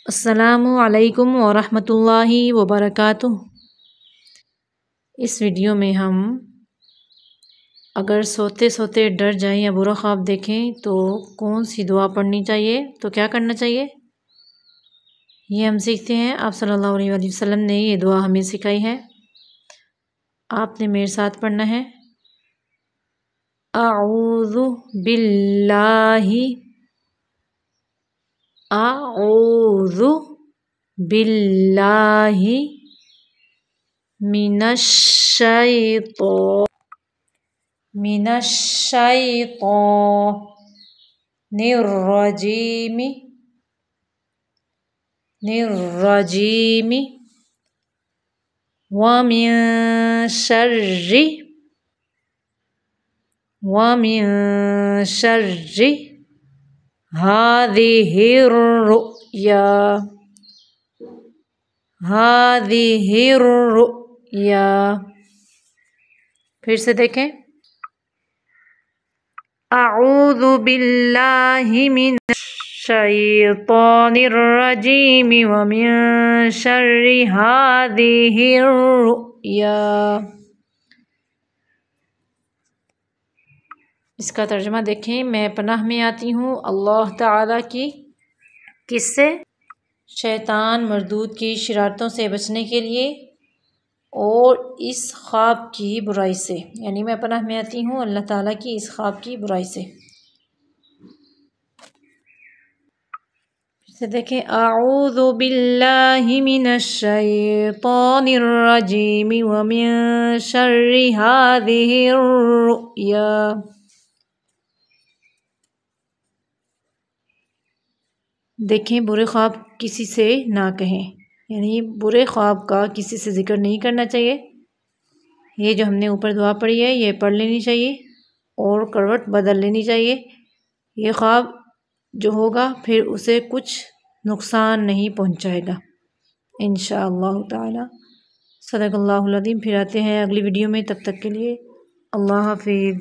अस्सलामु अलैकुम वरहमतुल्लाहि वबरकातुह। इस वीडियो में हम अगर सोते सोते डर जाएं या बुरा ख्वाब देखें तो कौन सी दुआ पढ़नी चाहिए, तो क्या करना चाहिए, ये हम सीखते हैं। आप सल्लल्लाहु अलैहि वसल्लम ने ये दुआ हमें सिखाई है। आपने मेरे साथ पढ़ना है। आऊज़ु बिल्लाहि, आऊज़ु बिल्लाहि मिनश्शैतानिर्रजीम वमिन शर्रि हादिहिर्रुया। फिर से देखें। अऊज़ु बिल्लाहि मिनश्शैतानिर्रजीम वमिन शर्रि हादिहिर्रुया। इसका तर्जुमा देखें। मैं पनाह में आती हूँ अल्लाह ताला की किससे? शैतान मरदूद की शरारतों से बचने के लिए और इस ख्वाब की बुराई से, यानी मैं पनाह में आती हूँ अल्लाह ताला की इस ख्वाब की बुराई से। फिर से देखें। अऊज़ु बिल्लाहि मिनश्शैतानिर्रजीम वमिन शर्रि हादिहिर्रुया। देखें, बुरे ख्वाब किसी से ना कहें, यानी बुरे ख्वाब का किसी से जिक्र नहीं करना चाहिए। ये जो हमने ऊपर दुआ पढ़ी है ये पढ़ लेनी चाहिए और करवट बदल लेनी चाहिए। ये ख्वाब जो होगा फिर उसे कुछ नुकसान नहीं पहुंचाएगा इंशाअल्लाह ताला। सदक़ल्लाहुल अज़ीम। फिर आते हैं अगली वीडियो में, तब तक के लिए अल्लाह हाफ़िज़।